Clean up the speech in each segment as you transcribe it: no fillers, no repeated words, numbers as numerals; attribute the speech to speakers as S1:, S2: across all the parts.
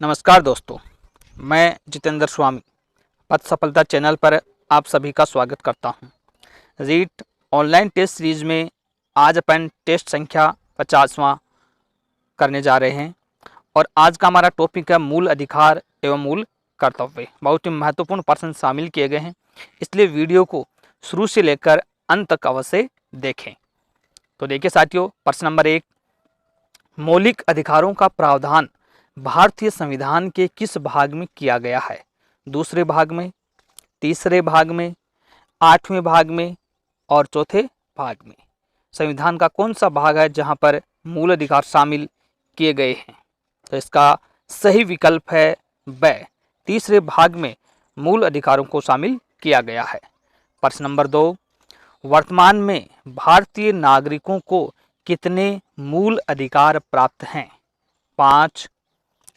S1: नमस्कार दोस्तों, मैं जितेंद्र स्वामी पथ सफलता चैनल पर आप सभी का स्वागत करता हूं। रीट ऑनलाइन टेस्ट सीरीज में आज अपन टेस्ट संख्या 50वां करने जा रहे हैं और आज का हमारा टॉपिक है मूल अधिकार एवं मूल कर्तव्य। बहुत ही महत्वपूर्ण प्रश्न शामिल किए गए हैं, इसलिए वीडियो को शुरू से लेकर अंत तक अवश्य देखें। तो देखिए साथियों, प्रश्न नंबर 1, मौलिक अधिकारों का प्रावधान भारतीय संविधान के किस भाग में किया गया है? दूसरे भाग में, तीसरे भाग में, 8वें भाग में और चौथे भाग में। संविधान का कौन सा भाग है जहां पर मूल अधिकार शामिल किए गए हैं? तो इसका सही विकल्प है ब, तीसरे भाग में मूल अधिकारों को शामिल किया गया है। प्रश्न नंबर 2, वर्तमान में भारतीय नागरिकों को कितने मूल अधिकार प्राप्त हैं? 5,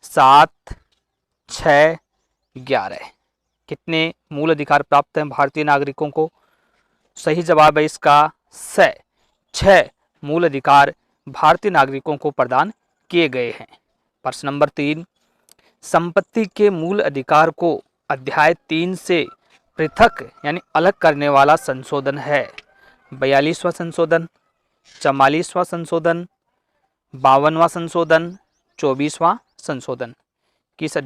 S1: 7, 6, 11। कितने मूल अधिकार प्राप्त हैं भारतीय नागरिकों को? सही जवाब है इसका 6 मूल अधिकार भारतीय नागरिकों को प्रदान किए गए हैं। प्रश्न नंबर 3, संपत्ति के मूल अधिकार को अध्याय 3 से पृथक यानी अलग करने वाला संशोधन है? 42वां संशोधन, 44वां संशोधन, 52वां संशोधन, 24वां संशोधन। किस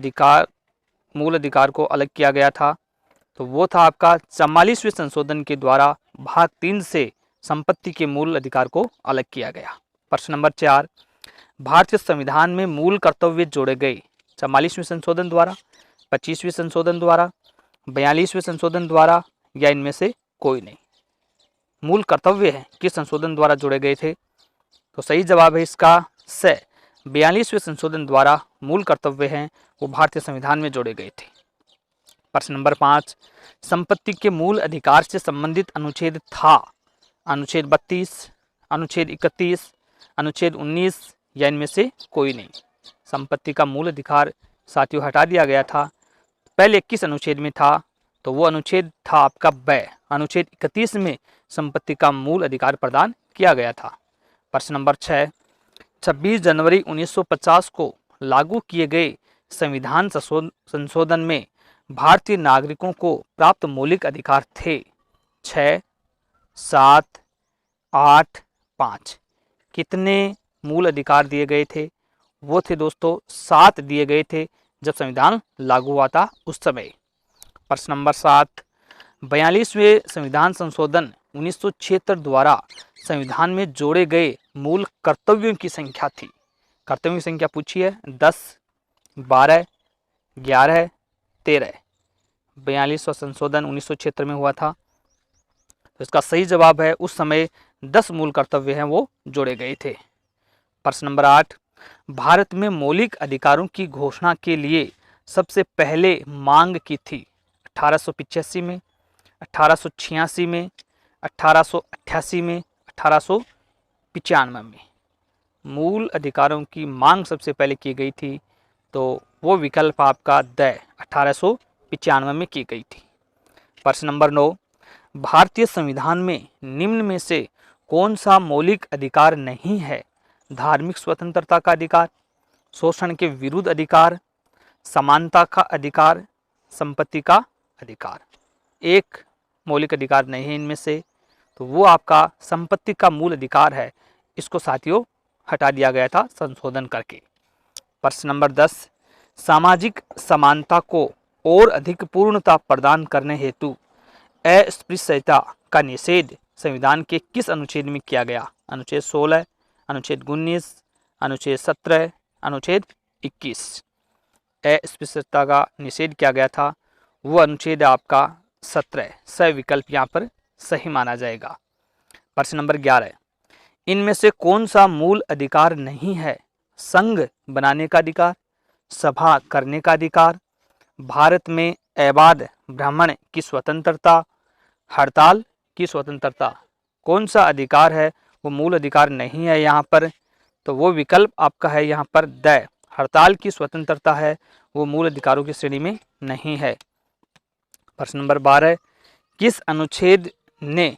S1: मूल अधिकार को अलग किया गया था? तो वो था आपका 44वें संशोधन के द्वारा भाग 3 से संपत्ति के मूल अधिकार को अलग किया गया। प्रश्न नंबर 4, भारतीय संविधान में मूल कर्तव्य जोड़े गए 44वें संशोधन द्वारा, 25वें संशोधन द्वारा, 42वें संशोधन द्वारा या इनमें से कोई नहीं। मूल कर्तव्य है किस संशोधन द्वारा जोड़े गए थे? तो सही जवाब है इसका 42वें संशोधन द्वारा मूल कर्तव्य हैं वो भारतीय संविधान में जोड़े गए थे। प्रश्न नंबर 5, संपत्ति के मूल अधिकार से संबंधित अनुच्छेद था? अनुच्छेद 32, अनुच्छेद 31, अनुच्छेद 19 या इनमें से कोई नहीं। संपत्ति का मूल अधिकार साथियों हटा दिया गया था। पहले किस अनुच्छेद में था? तो वो अनुच्छेद था आपका ब, अनुच्छेद 31 में संपत्ति का मूल अधिकार प्रदान किया गया था। प्रश्न नंबर 6, 26 जनवरी 1950 को लागू किए गए संविधान संशोधन में भारतीय नागरिकों को प्राप्त मौलिक अधिकार थे? 6, 7, 8, 5। कितने मूल अधिकार दिए गए थे? वो थे दोस्तों 7 दिए गए थे जब संविधान लागू हुआ था उस समय। प्रश्न नंबर 7, 42वें संविधान संशोधन 1976 द्वारा संविधान में जोड़े गए मूल कर्तव्यों की संख्या थी? कर्तव्यों की संख्या पूछी है 10, 12, 11, 13। 42वां संशोधन 1976 में हुआ था, तो इसका सही जवाब है उस समय 10 मूल कर्तव्य हैं वो जोड़े गए थे। प्रश्न नंबर 8, भारत में मौलिक अधिकारों की घोषणा के लिए सबसे पहले मांग की थी? 1885 में, 1886 में, 1888 में, 1895 में। मूल अधिकारों की मांग सबसे पहले की गई थी तो वो विकल्प आपका द 1895 में की गई थी। प्रश्न नंबर 9, भारतीय संविधान में निम्न में से कौन सा मौलिक अधिकार नहीं है? धार्मिक स्वतंत्रता का अधिकार, शोषण के विरुद्ध अधिकार, समानता का अधिकार, संपत्ति का अधिकार। एक मौलिक अधिकार नहीं है इनमें से, तो वो आपका संपत्ति का मूल अधिकार है। इसको साथियों हटा दिया गया था संशोधन करके। प्रश्न नंबर 10, सामाजिक समानता को और अधिक पूर्णता प्रदान करने हेतु अस्पृश्यता का निषेध संविधान के किस अनुच्छेद में किया गया? अनुच्छेद 16, अनुच्छेद 19, अनुच्छेद 17, अनुच्छेद 21। अस्पृश्यता का निषेध किया गया था वो अनुच्छेद आपका 17। सही विकल्प यहाँ पर सही माना जाएगा। प्रश्न नंबर 11, इनमें से कौन सा मूल अधिकार नहीं है? संघ बनाने का अधिकार, सभा करने का अधिकार, भारत में अबाध भ्रमण की स्वतंत्रता, हड़ताल की स्वतंत्रता। कौन सा अधिकार है वो मूल अधिकार नहीं है यहाँ पर? तो वो विकल्प आपका है यहाँ पर द, हड़ताल की स्वतंत्रता है वो मूल अधिकारों की श्रेणी में नहीं है। प्रश्न नंबर 12, किस अनुच्छेद ने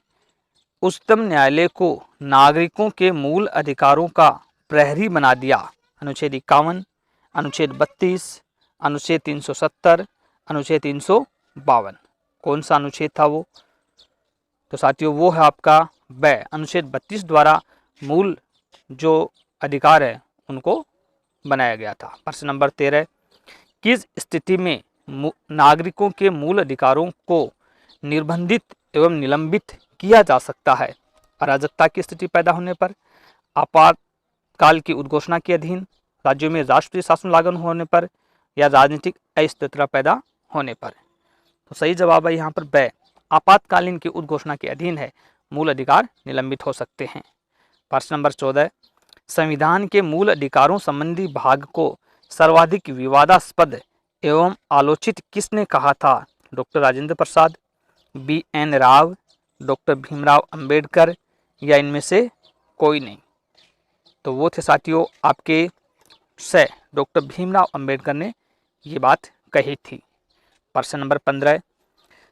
S1: उच्चतम न्यायालय को नागरिकों के मूल अधिकारों का प्रहरी बना दिया? अनुच्छेद 51, अनुच्छेद 32, अनुच्छेद 370, अनुच्छेद 352। कौन सा अनुच्छेद था वो? तो साथियों वो है आपका वह अनुच्छेद 32 द्वारा मूल जो अधिकार है उनको बनाया गया था। प्रश्न नंबर 13, किस स्थिति में नागरिकों के मूल अधिकारों को निर्बंधित एवं निलंबित किया जा सकता है? अराजकता की स्थिति पैदा होने पर, आपातकाल की उद्घोषणा के अधीन, राज्यों में राष्ट्रीय शासन लागू होने पर, या राजनीतिक अस्थिरता पैदा होने पर। तो सही जवाब है यहाँ पर ब, आपातकालीन की उद्घोषणा के अधीन है, मूल अधिकार निलंबित हो सकते हैं। प्रश्न नंबर 14, संविधान के मूल अधिकारों संबंधी भाग को सर्वाधिक विवादास्पद एवं आलोचित किसने कहा था? Doctor Rajendra Prasad, BN Rao, doctor Bhimrao Ambedkar, या इनमें से कोई नहीं। तो वो थे साथियों आपके से डॉक्टर भीमराव अंबेडकर ने ये बात कही थी। प्रश्न नंबर 15,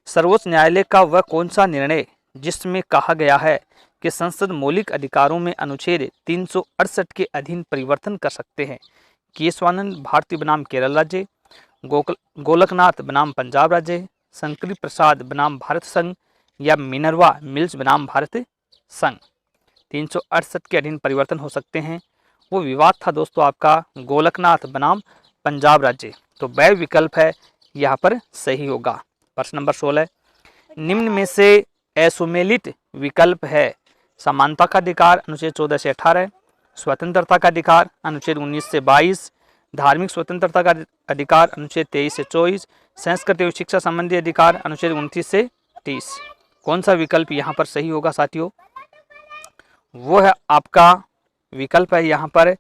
S1: सर्वोच्च न्यायालय का वह कौन सा निर्णय जिसमें कहा गया है कि संसद मौलिक अधिकारों में अनुच्छेद 368 के अधीन परिवर्तन कर सकते हैं? केशवानंद भारती बनाम केरल राज्य, गोलकनाथ बनाम पंजाब राज्य, शंकरी प्रसाद बनाम भारत संघ, या मिनरवा मिल्स बनाम भारत संघ। 368 के अधीन परिवर्तन हो सकते हैं, वो विवाद था दोस्तों आपका गोलकनाथ बनाम पंजाब राज्य। तो वह विकल्प है यहाँ पर सही होगा। प्रश्न नंबर 16, निम्न में से असुमेलित विकल्प है? समानता का अधिकार अनुच्छेद 14 से 18, स्वतंत्रता का अधिकार अनुच्छेद 19 से 22, धार्मिक स्वतंत्रता का अधिकार अनुच्छेद 23 से 24, संस्कृति एवं शिक्षा संबंधी अधिकार अनुच्छेद 29 से 30। कौन सा विकल्प यहाँ पर सही होगा साथियों? वो है आपका विकल्प है यहाँ पर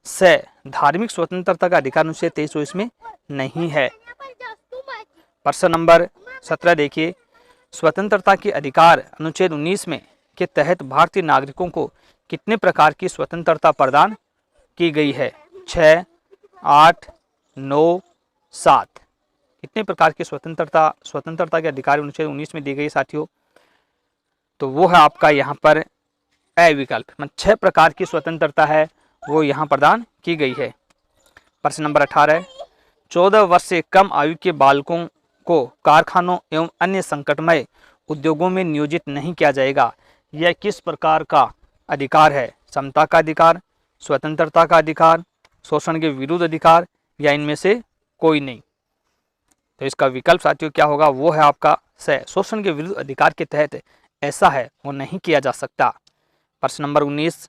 S1: से, धार्मिक स्वतंत्रता का अधिकार अनुच्छेद 23 में नहीं है। प्रश्न नंबर 17 देखिए, स्वतंत्रता के अधिकार अनुच्छेद 19 में के तहत भारतीय नागरिकों को कितने प्रकार की स्वतंत्रता प्रदान की गई है? 6, 8, 9, 7। कितने प्रकार की स्वतंत्रता के अधिकार अनुच्छेद 19 में दी गई साथियों? तो वो है आपका यहाँ पर ए विकल्प, मतलब 6 प्रकार की स्वतंत्रता है वो यहाँ प्रदान की गई है। प्रश्न नंबर 18, 14 वर्ष से कम आयु के बालकों को कारखानों एवं अन्य संकटमय उद्योगों में नियोजित नहीं किया जाएगा। यह किस प्रकार का अधिकार है? समता का अधिकार, स्वतंत्रता का अधिकार, शोषण के विरुद्ध अधिकार, या इनमें से कोई नहीं। तो इसका विकल्प साथियों क्या होगा? वो है आपका से, शोषण के विरुद्ध अधिकार के तहत ऐसा है वो नहीं किया जा सकता। प्रश्न नंबर 19,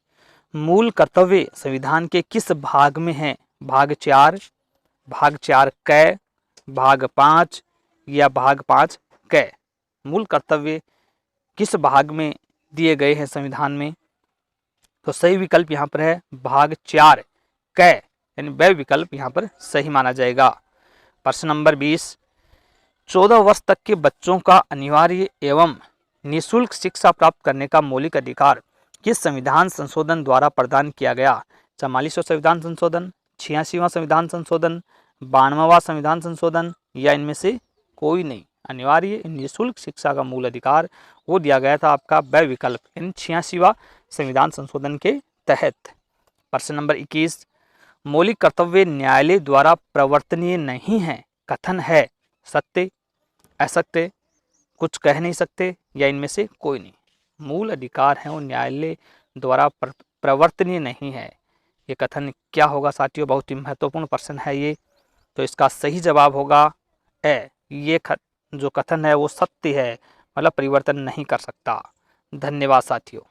S1: मूल कर्तव्य संविधान के किस भाग में है? भाग 4, भाग 4 क, भाग 5, या भाग 5 क। मूल कर्तव्य किस भाग में दिए गए हैं संविधान में? तो सही विकल्प यहाँ पर है भाग 4 क, यानी वह विकल्प यहाँ पर सही माना जाएगा। प्रश्न नंबर 20, 14 वर्ष तक के बच्चों का अनिवार्य एवं निःशुल्क शिक्षा प्राप्त करने का मौलिक अधिकार किस संविधान संशोधन द्वारा प्रदान किया गया? 44वां संविधान संशोधन, 86वां संविधान संशोधन, 92वां संविधान संशोधन, या इनमें से कोई नहीं। अनिवार्य निःशुल्क शिक्षा का मूल अधिकार वो दिया गया था आपका ब विकल्प, इन 86वां संविधान संशोधन के तहत। प्रश्न नंबर 21, मौलिक कर्तव्य न्यायालय द्वारा प्रवर्तनीय नहीं है, कथन है सत्य, असत्य, कुछ कह नहीं सकते, या इनमें से कोई नहीं। मूल अधिकार है वो न्यायालय द्वारा प्रवर्तनीय नहीं है, ये कथन क्या होगा साथियों? बहुत ही महत्वपूर्ण प्रश्न है ये। तो इसका सही जवाब होगा ए, ये जो कथन है वो सत्य है, मतलब परिवर्तन नहीं कर सकता। धन्यवाद साथियों।